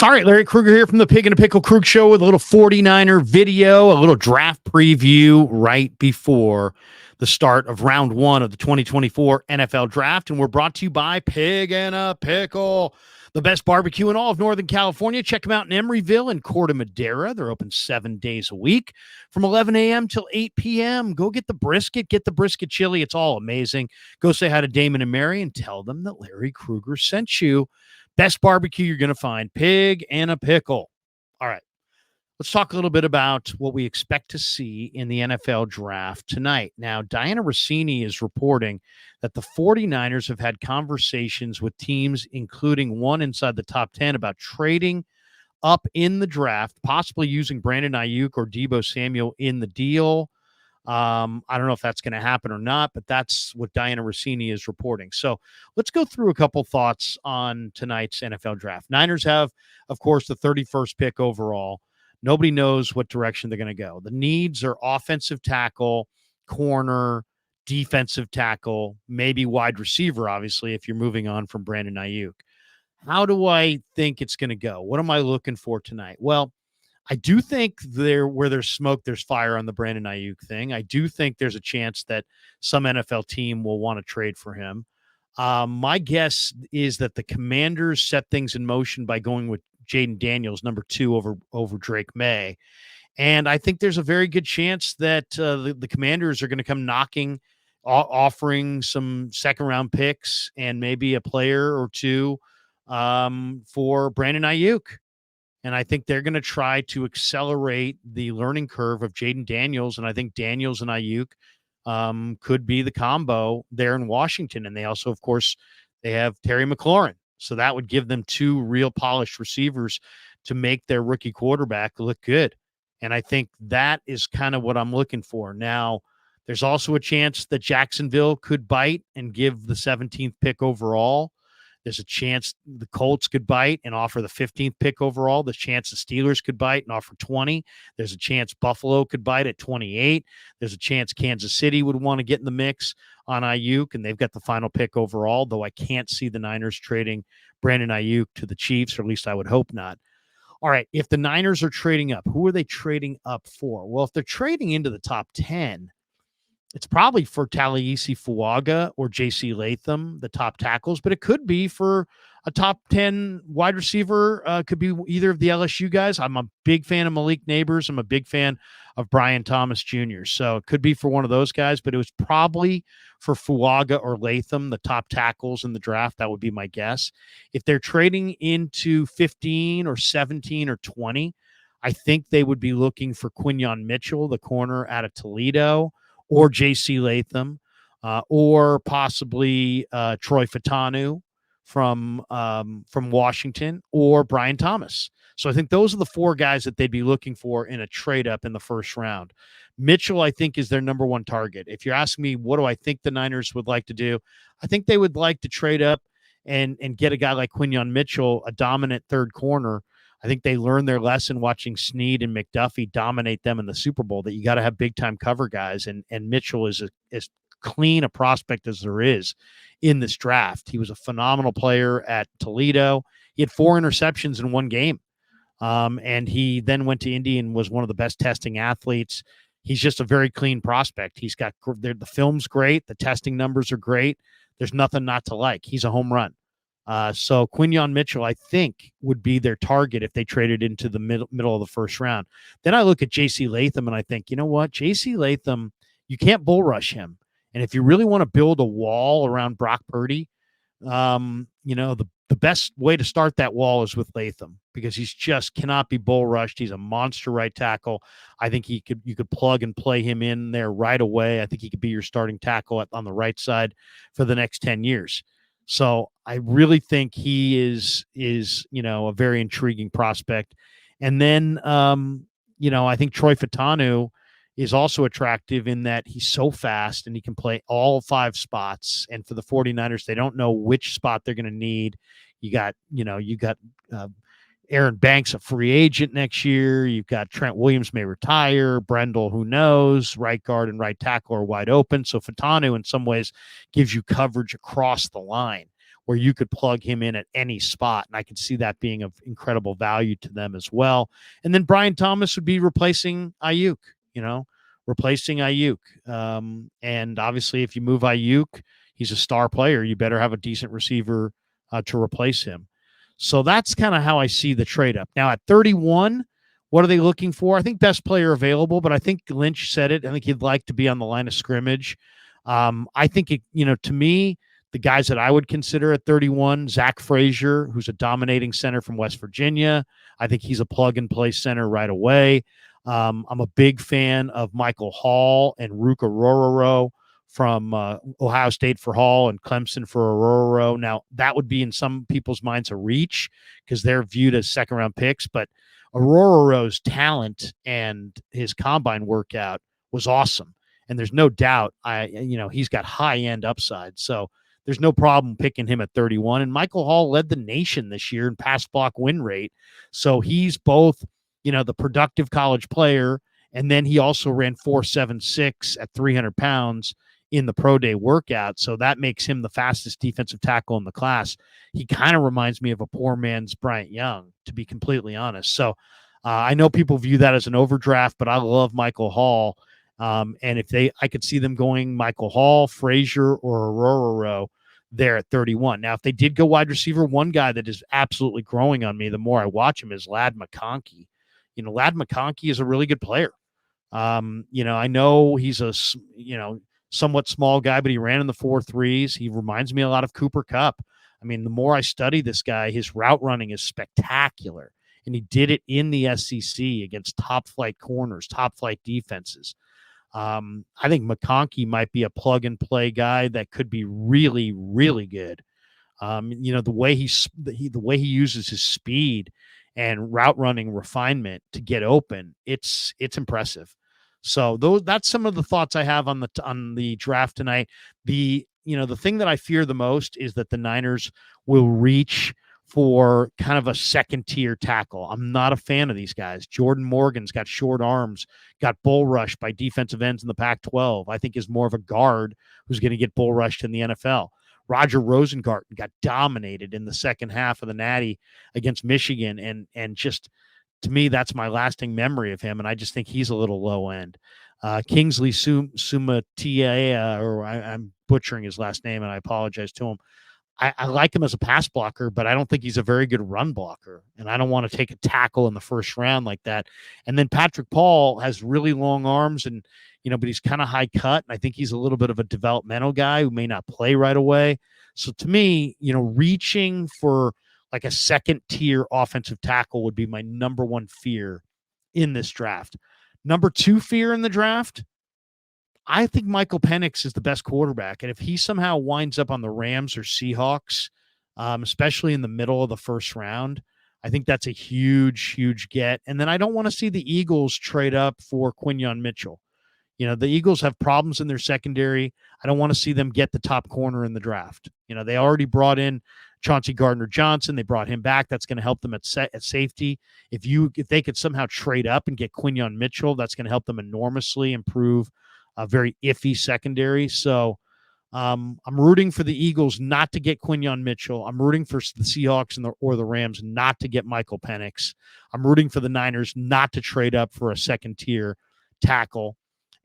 All right, Larry Krueger here from the Pig and a Pickle Krug Show with a little 49er video, a little draft preview right before the start of round one of the 2024 NFL Draft. And we're brought to you by Pig and a Pickle, the best barbecue in all of Northern California. Check them out in Emeryville and Corte Madera. They're open 7 days a week from 11 a.m. till 8 p.m. Go get the brisket chili. It's all amazing. Go say hi to Damon and Mary and tell them that Larry Krueger sent you. Best barbecue you're going to find, Pig and a Pickle. All right, let's talk a little bit about what we expect to see in the NFL draft tonight. Now, Diana Rossini is reporting that the 49ers have had conversations with teams, including one inside the top 10, about trading up in the draft, possibly using Brandon Aiyuk or Deebo Samuel in the deal. I don't know if that's going to happen or not, but that's what Diana Rossini is reporting. So let's go through a couple thoughts on tonight's NFL draft. Niners have, of course, the 31st pick overall. Nobody knows what direction they're going to go. The needs are offensive tackle, corner, defensive tackle, maybe wide receiver, obviously, if you're moving on from Brandon Aiyuk. How do I think it's going to go? What am I looking for tonight? Well, I do think where there's smoke, there's fire on the Brandon Aiyuk thing. I do think there's a chance that some NFL team will want to trade for him. My guess is that the Commanders set things in motion by going with Jaden Daniels, number 2 over Drake May. And I think there's a very good chance that the Commanders are going to come knocking, offering some second-round picks and maybe a player or two for Brandon Aiyuk. And I think they're going to try to accelerate the learning curve of Jaden Daniels. And I think Daniels and Aiyuk could be the combo there in Washington. And they also, of course, they have Terry McLaurin. So that would give them 2 real polished receivers to make their rookie quarterback look good. And I think that is kind of what I'm looking for. Now, there's also a chance that Jacksonville could bite and give the 17th pick overall. There's a chance the Colts could bite and offer the 15th pick overall. There's a chance the Steelers could bite and offer 20. There's a chance Buffalo could bite at 28. There's a chance Kansas City would want to get in the mix on Aiyuk, and they've got the final pick overall, though I can't see the Niners trading Brandon Aiyuk to the Chiefs, or at least I would hope not. All right, if the Niners are trading up, who are they trading up for? Well, if they're trading into the top 10, it's probably for Talieisi Fuaga or J.C. Latham, the top tackles, but it could be for a top 10 wide receiver. Could be either of the LSU guys. I'm a big fan of Malik Neighbors. I'm a big fan of Brian Thomas Jr. So it could be for one of those guys, but it was probably for Fuaga or Latham, the top tackles in the draft. That would be my guess. If they're trading into 15 or 17 or 20, I think they would be looking for Quinyon Mitchell, the corner out of Toledo, or J.C. Latham, or possibly Troy Fautanu from Washington, or Brian Thomas. So I think those are the 4 guys that they'd be looking for in a trade-up in the first round. Mitchell, I think, is their number 1 target. If you're asking me what do I think the Niners would like to do, I think they would like to trade up and get a guy like Quinyon Mitchell, a dominant third corner. I think they learned their lesson watching Snead and McDuffie dominate them in the Super Bowl, that you got to have big-time cover guys, and Mitchell is as clean a prospect as there is in this draft. He was a phenomenal player at Toledo. He had 4 interceptions in 1 game, and he then went to Indy and was one of the best testing athletes. He's just a very clean prospect. He's got the film's great. The testing numbers are great. There's nothing not to like. He's a home run. So Quinyon Mitchell, I think, would be their target if they traded into the middle of the first round. Then I look at J.C. Latham and I think, you know what? J.C. Latham, you can't bull rush him. And if you really want to build a wall around Brock Purdy, the best way to start that wall is with Latham, because he's just cannot be bull rushed. He's a monster right tackle. I think you could plug and play him in there right away. I think he could be your starting tackle on the right side for the next 10 years. So I really think he is a very intriguing prospect. And then, I think Troy Fautanu is also attractive in that he's so fast and he can play all 5 spots. And for the 49ers, they don't know which spot they're going to need. You got Aaron Banks, a free agent next year. You've got Trent Williams may retire. Brendel, who knows? Right guard and right tackle are wide open. So Fautanu in some ways gives you coverage across the line, where you could plug him in at any spot. And I could see that being of incredible value to them as well. And then Brian Thomas would be replacing Aiyuk, you know, replacing Aiyuk. And obviously, if you move Aiyuk, he's a star player. You better have a decent receiver to replace him. So that's kind of how I see the trade up. Now at 31, what are they looking for? I think best player available, but I think Lynch said it. I think he'd like to be on the line of scrimmage. I think, to me, the guys that I would consider at 31, Zach Frazier, who's a dominating center from West Virginia. I think he's a plug-and-play center right away. I'm a big fan of Michael Hall and Ruka Rororo from Ohio State for Hall and Clemson for Rororo. Now, that would be in some people's minds a reach because they're viewed as second-round picks, but Rororo's talent and his combine workout was awesome. And there's no doubt he's got high-end upside. So there's no problem picking him at 31. And Michael Hall led the nation this year in pass block win rate. So he's both, the productive college player, and then he also ran 4.76 at 300 pounds in the pro day workout. So that makes him the fastest defensive tackle in the class. He kind of reminds me of a poor man's Bryant Young, to be completely honest. So I know people view that as an overdraft, but I love Michael Hall. And I could see them going Michael Hall, Frazier, or Rororo there at 31. Now, if they did go wide receiver, one guy that is absolutely growing on me the more I watch him is Ladd McConkey. Ladd McConkey is a really good player. I know he's a somewhat small guy, but he ran in the 4.3s. He reminds me a lot of Cooper Kupp. I mean, the more I study this guy, his route running is spectacular. And he did it in the SEC against top flight corners, top flight defenses. I think McConkey might be a plug and play guy that could be really, really good. The way the way he uses his speed and route running refinement to get open, it's impressive. So that's some of the thoughts I have on the draft tonight. The thing that I fear the most is that the Niners will reach for kind of a second tier tackle. I'm not a fan of these guys. Jordan Morgan's got short arms, got bull rushed by defensive ends in the Pac-12. I think is more of a guard who's going to get bull rushed in the NFL. Roger Rosengarten got dominated in the second half of the Natty against Michigan, and just to me, that's my lasting memory of him, and I just think he's a little low end. Kingsley Sumatia, or I'm butchering his last name, and I apologize to him. I like him as a pass blocker, but I don't think he's a very good run blocker, and I don't want to take a tackle in the first round like that. And then Patrick Paul has really long arms, and but he's kind of high cut, and I think he's a little bit of a developmental guy who may not play right away. So to me, reaching for like a second tier offensive tackle would be my number one fear in this draft. Number two fear in the draft, I think Michael Penix is the best quarterback. And if he somehow winds up on the Rams or Seahawks, especially in the middle of the first round, I think that's a huge, huge get. And then I don't want to see the Eagles trade up for Quinyon Mitchell. The Eagles have problems in their secondary. I don't want to see them get the top corner in the draft. They already brought in Chauncey Gardner-Johnson. They brought him back. That's going to help them at safety. If they could somehow trade up and get Quinyon Mitchell, that's going to help them enormously improve a very iffy secondary. So I'm rooting for the Eagles not to get Quinyon Mitchell. I'm rooting for the Seahawks or the Rams not to get Michael Penix. I'm rooting for the Niners not to trade up for a second tier tackle.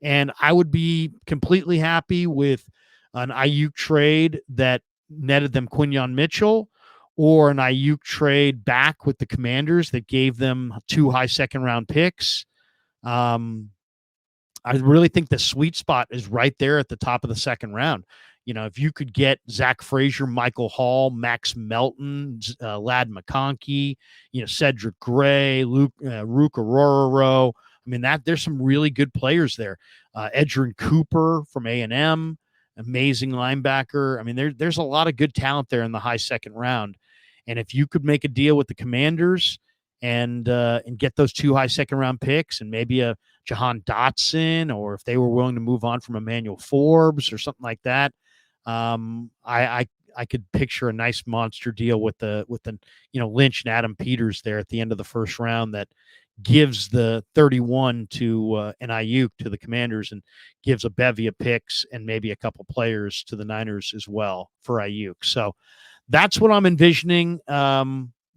And I would be completely happy with an Aiyuk trade that netted them Quinyon Mitchell, or an Aiyuk trade back with the Commanders that gave them 2 high second round picks. I really think the sweet spot is right there at the top of the second round. If you could get Zach Frazier, Michael Hall, Max Melton, Ladd McConkey, Cedric Gray, Ruka Rororo. I mean, there's some really good players there. Edgerrin Cooper from A&M, amazing linebacker. I mean, there's a lot of good talent there in the high second round. And if you could make a deal with the Commanders and get those 2 high second round picks and maybe a Jahan Dotson, or if they were willing to move on from Emmanuel Forbes or something like that, I could picture a nice monster deal with the Lynch and Adam Peters there at the end of the first round that gives the 31 to an Aiyuk to the Commanders and gives a bevy of picks and maybe a couple players to the Niners as well for Aiyuk. So that's what I'm envisioning.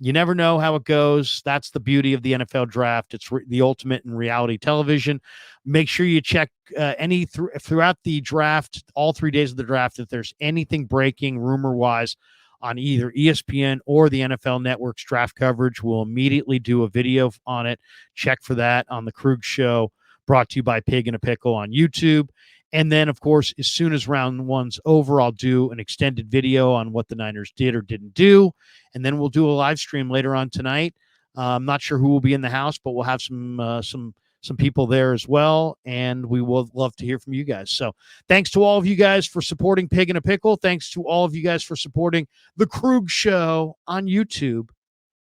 You never know how it goes. That's the beauty of the NFL draft. It's the ultimate in reality television. Make sure you check throughout the draft, all 3 days of the draft, if there's anything breaking rumor wise on either ESPN or the NFL Network's draft coverage. We'll immediately do a video on it. Check for that on the Krug Show, brought to you by Pig in a Pickle on YouTube. And then, of course, as soon as round one's over, I'll do an extended video on what the Niners did or didn't do. And then we'll do a live stream later on tonight. I'm not sure who will be in the house, but we'll have some people there as well. And we will love to hear from you guys. So thanks to all of you guys for supporting Pig in a Pickle. Thanks to all of you guys for supporting the Krug Show on YouTube.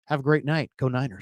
Have a great night. Go Niners.